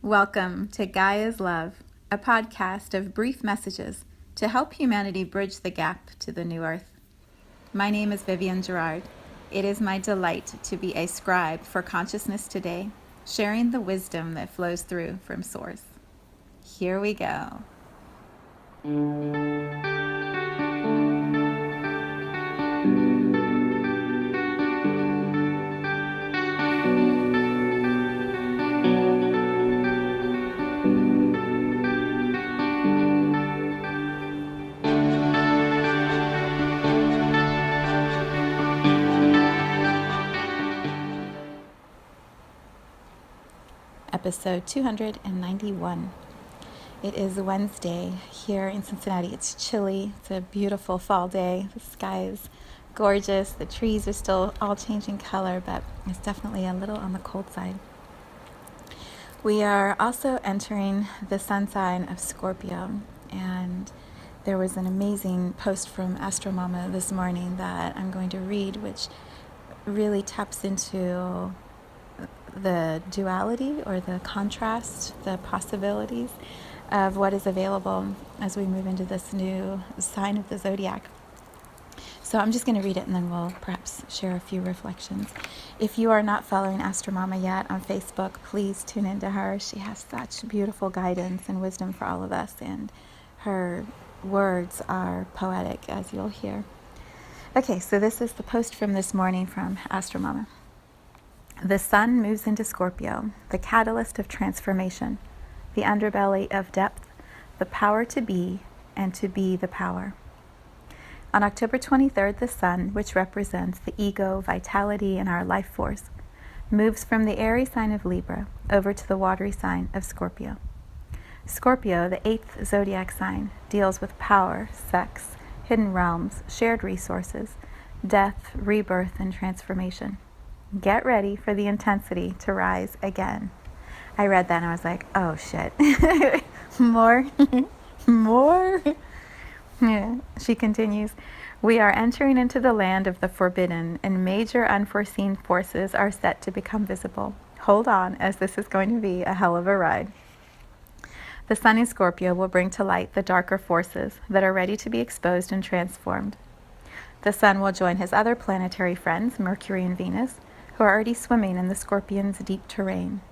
Welcome to Gaia's Love, a podcast of brief messages to help humanity bridge the gap to the new earth. My name is Vivienne Gerard. It is my delight to be a scribe for consciousness today, sharing the wisdom that flows through from Source. Here we go. Episode 291. It is Wednesday here in Cincinnati. It's chilly. It's a beautiful fall day. The sky is gorgeous. The trees are still all changing color, but it's definitely a little on the cold side. We are also entering the sun sign of Scorpio, and there was an amazing post from Astromama this morning that I'm going to read, which really taps into the duality or the contrast, the possibilities of what is available as we move into this new sign of the zodiac. So I'm just going to read it and then we'll perhaps share a few reflections. If you are not following Astromama yet on Facebook, please tune into her. She has such beautiful guidance and wisdom for all of us, and her words are poetic, as you'll hear. Okay, so this is the post from this morning from Astromama. The sun moves into Scorpio, the catalyst of transformation, the underbelly of depth, the power to be, and to be the power. On October 23rd, the sun, which represents the ego, vitality, and our life force, moves from the airy sign of Libra over to the watery sign of Scorpio. Scorpio, the 8th zodiac sign, deals with power, sex, hidden realms, shared resources, death, rebirth, and transformation. Get ready for the intensity to rise again. I read that and I was like, oh shit. More? More? Yeah. She continues, we are entering into the land of the forbidden, and major unforeseen forces are set to become visible. Hold on, as this is going to be a hell of a ride. The sun in Scorpio will bring to light the darker forces that are ready to be exposed and transformed. The sun will join his other planetary friends, Mercury and Venus, who are already swimming in the Scorpion's deep terrain.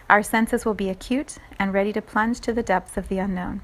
Our senses will be acute and ready to plunge to the depths of the unknown.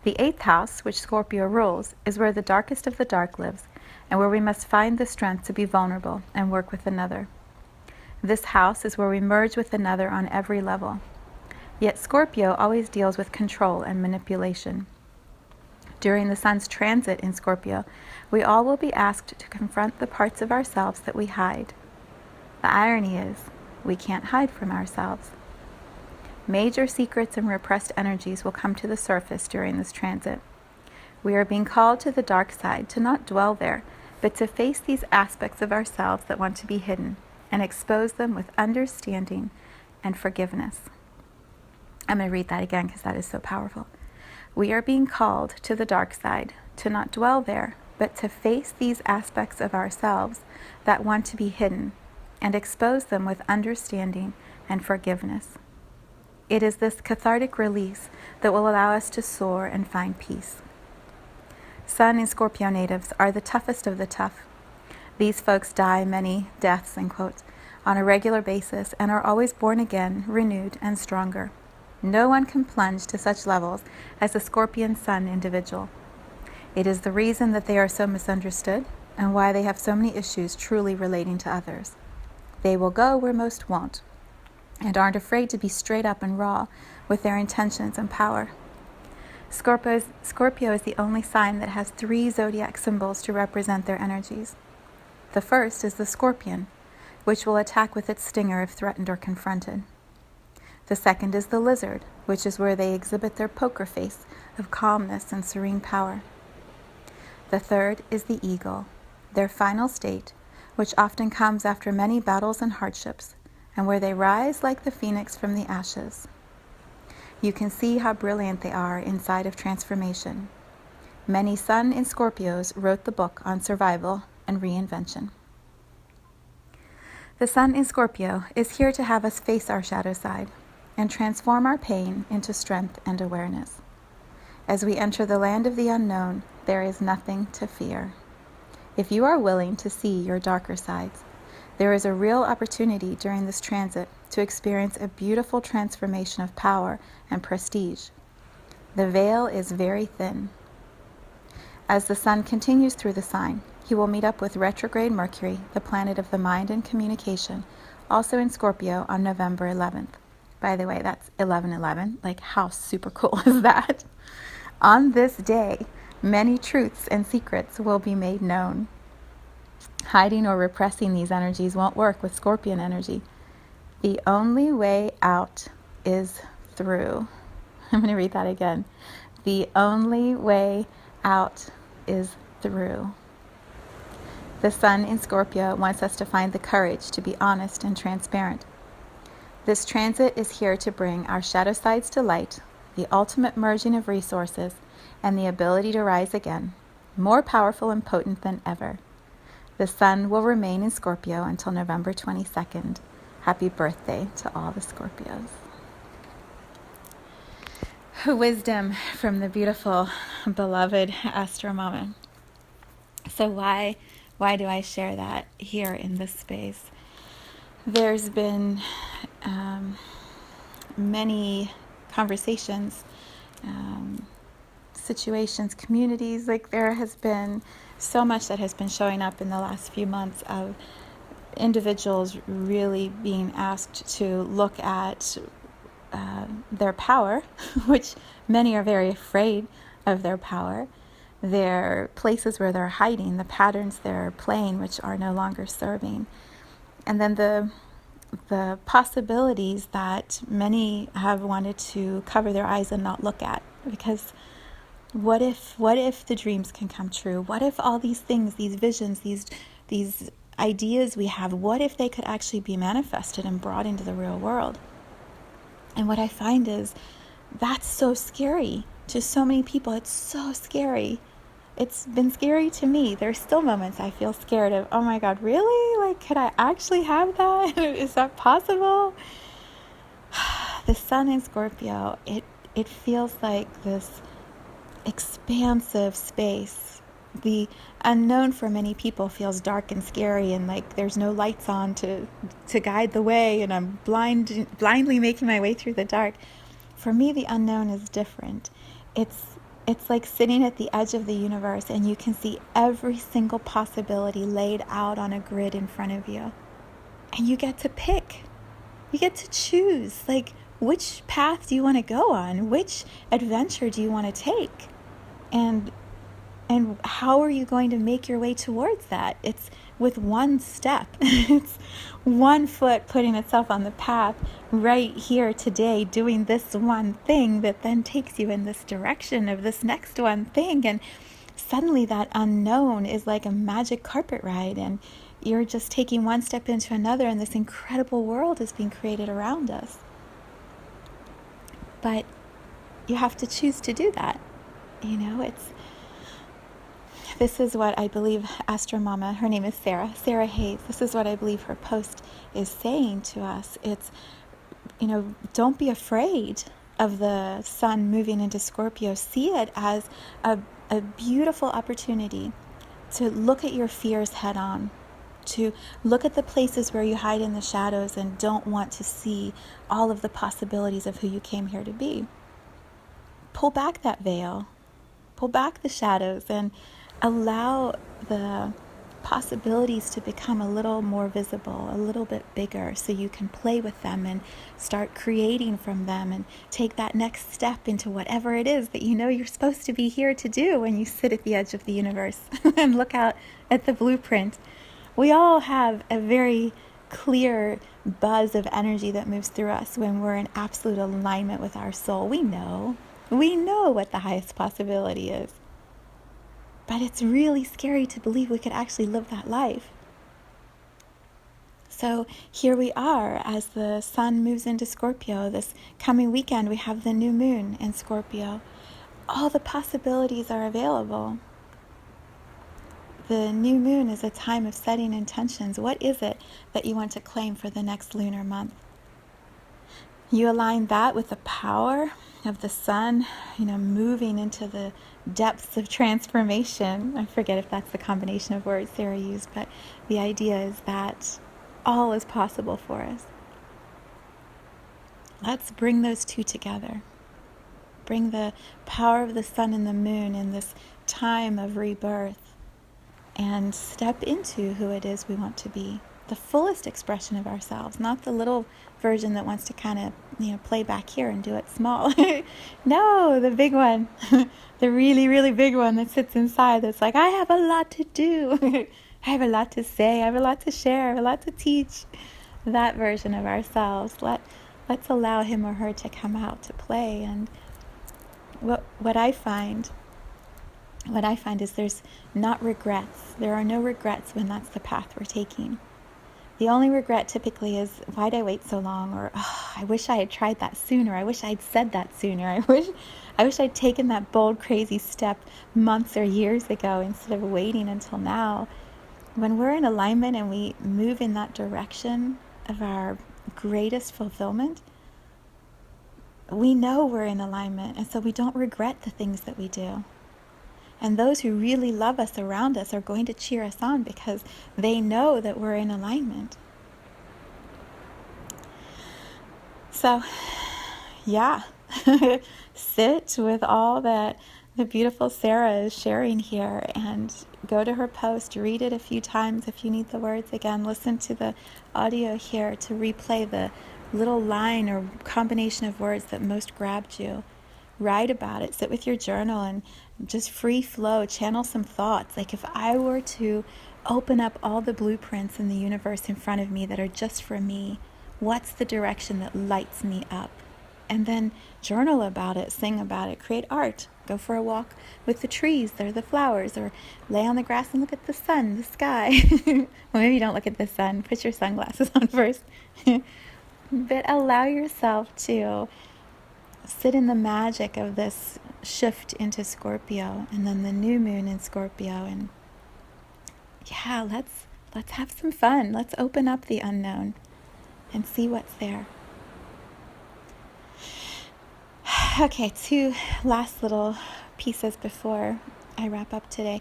The 8th house, which Scorpio rules, is where the darkest of the dark lives, and where we must find the strength to be vulnerable and work with another. This house is where we merge with another on every level. Yet Scorpio always deals with control and manipulation. During the sun's transit in Scorpio, we all will be asked to confront the parts of ourselves that we hide. The irony is, we can't hide from ourselves. Major secrets and repressed energies will come to the surface during this transit. We are being called to the dark side, to not dwell there, but to face these aspects of ourselves that want to be hidden and expose them with understanding and forgiveness. I'm going to read that again because that is so powerful. We are being called to the dark side, to not dwell there, but to face these aspects of ourselves that want to be hidden and expose them with understanding and forgiveness. It is this cathartic release that will allow us to soar and find peace. Sun and Scorpio natives are the toughest of the tough. These folks die many deaths, in quotes, on a regular basis and are always born again, renewed, and stronger. No one can plunge to such levels as a Scorpion Sun individual. It is the reason that they are so misunderstood and why they have so many issues truly relating to others. They will go where most won't, and aren't afraid to be straight up and raw with their intentions and power. Scorpio is the only sign that has 3 zodiac symbols to represent their energies. The first is the scorpion, which will attack with its stinger if threatened or confronted. The second is the lizard, which is where they exhibit their poker face of calmness and serene power. The third is the eagle, their final state, which often comes after many battles and hardships, and where they rise like the phoenix from the ashes. You can see how brilliant they are inside of transformation. Many Sun in Scorpios wrote the book on survival and reinvention. The sun in Scorpio is here to have us face our shadow side. and transform our pain into strength and awareness. As we enter the land of the unknown, there is nothing to fear. If you are willing to see your darker sides, there is a real opportunity during this transit to experience a beautiful transformation of power and prestige. The veil is very thin. As the sun continues through the sign, he will meet up with retrograde Mercury, the planet of the mind and communication, also in Scorpio on November 11th. By the way, that's 11/11. Like, how super cool is that? On this day, many truths and secrets will be made known. Hiding or repressing these energies won't work with Scorpion energy. The only way out is through. I'm going to read that again. The only way out is through. The sun in Scorpio wants us to find the courage to be honest and transparent. This transit is here to bring our shadow sides to light, the ultimate merging of resources, and the ability to rise again, more powerful and potent than ever. The sun will remain in Scorpio until November 22nd. Happy birthday to all the Scorpios. Wisdom from the beautiful, beloved Astro Mama. So why do I share that here in this space? There's been many conversations, situations, communities. Like, there has been so much that has been showing up in the last few months of individuals really being asked to look at their power, which many are very afraid of their power, their places where they're hiding, the patterns they're playing, which are no longer serving. And then the possibilities that many have wanted to cover their eyes and not look at, because what if the dreams can come true? What if all these things, these visions, these ideas we have, what if they could actually be manifested and brought into the real world? And what I find is that's so scary to so many people. It's so scary. It's been scary to me. There's still moments I feel scared of, oh my God, really? Like, could I actually have that? Is that possible? The sun in Scorpio, it feels like this expansive space. The unknown for many people feels dark and scary, and like there's no lights on to guide the way, and I'm blindly making my way through the dark. For me, the unknown is different. It's like sitting at the edge of the universe, and you can see every single possibility laid out on a grid in front of you. And you get to pick. You get to choose. Like, which path do you want to go on? Which adventure do you want to take? And how are you going to make your way towards that? It's with one step. It's one foot putting itself on the path right here today, doing this one thing that then takes you in this direction of this next one thing. And suddenly that unknown is like a magic carpet ride, and you're just taking one step into another, and this incredible world is being created around us. But you have to choose to do that. This is what I believe Astro Mama, her name is Sarah Hayes. This is what I believe her post is saying to us. It's, don't be afraid of the sun moving into Scorpio. See it as a beautiful opportunity to look at your fears head on, to look at the places where you hide in the shadows and don't want to see all of the possibilities of who you came here to be. Pull back that veil, pull back the shadows, and allow the possibilities to become a little more visible, a little bit bigger, so you can play with them and start creating from them and take that next step into whatever it is that you're supposed to be here to do when you sit at the edge of the universe and look out at the blueprint. We all have a very clear buzz of energy that moves through us when we're in absolute alignment with our soul. We know what the highest possibility is. But it's really scary to believe we could actually live that life. So here we are as the sun moves into Scorpio. This coming weekend, we have the new moon in Scorpio. All the possibilities are available. The new moon is a time of setting intentions. What is it that you want to claim for the next lunar month? You align that with the power of the sun, moving into the depths of transformation. I forget if that's the combination of words Sarah used, but the idea is that all is possible for us. Let's bring those two together. Bring the power of the sun and the moon in this time of rebirth and step into who it is we want to be. The fullest expression of ourselves, not the little version that wants to kind of, play back here and do it small. No, the big one, the really, really big one that sits inside that's like, I have a lot to do. I have a lot to say. I have a lot to share. I have a lot to teach. That version of ourselves. Let's allow him or her to come out to play. And what I find is there's not regrets. There are no regrets when that's the path we're taking. The only regret typically is, why'd I wait so long? Or, oh, I wish I had tried that sooner. I wish I'd said that sooner. I wish I'd taken that bold, crazy step months or years ago instead of waiting until now. When we're in alignment and we move in that direction of our greatest fulfillment, we know we're in alignment, and so we don't regret the things that we do. And those who really love us around us are going to cheer us on because they know that we're in alignment. So, yeah, sit with all that the beautiful Sarah is sharing here and go to her post, read it a few times if you need the words again. Listen to the audio here to replay the little line or combination of words that most grabbed you. Write about it. Sit with your journal and just free flow, channel some thoughts. Like, if I were to open up all the blueprints in the universe in front of me that are just for me, what's the direction that lights me up? And then journal about it, sing about it, create art, go for a walk with the trees or the flowers, or lay on the grass and look at the sun, the sky. Well, maybe don't look at the sun. Put your sunglasses on first. But allow yourself to sit in the magic of this shift into Scorpio and then the new moon in Scorpio. And yeah, let's have some fun. Let's open up the unknown and see what's there. Okay, two last little pieces before I wrap up today.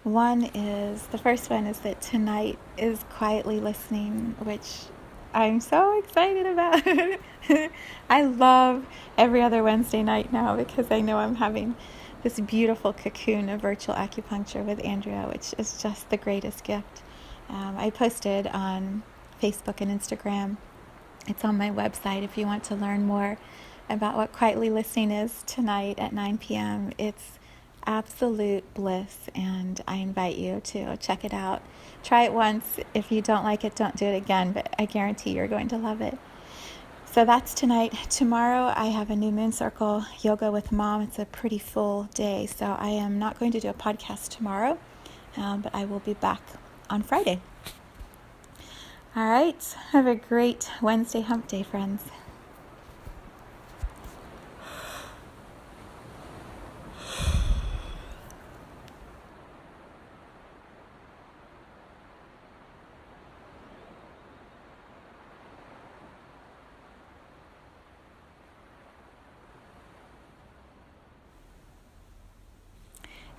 The first one is that tonight is quietly listening, which I'm so excited about. I love every other Wednesday night now because I know I'm having this beautiful cocoon of virtual acupuncture with Andrea, which is just the greatest gift. I posted on Facebook and Instagram. It's on my website if you want to learn more about what quietly listening is tonight at 9 p.m. It's absolute bliss, and I invite you to check it out. Try it once. If you don't like it, don't do it again, but I guarantee you're going to love it. So that's tonight. Tomorrow I have a new moon circle yoga with mom. It's a pretty full day, so I am not going to do a podcast tomorrow, but I will be back on Friday. All right. Have a great Wednesday hump day, friends.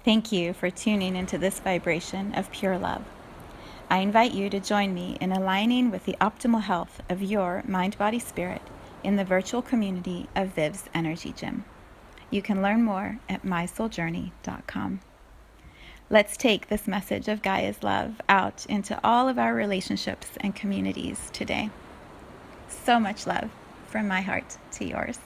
Thank you for tuning into this vibration of pure love. I invite you to join me in aligning with the optimal health of your mind, body, spirit in the virtual community of Viv's Energy Gym. You can learn more at mysouljourney.com. Let's take this message of Gaia's love out into all of our relationships and communities today. So much love from my heart to yours.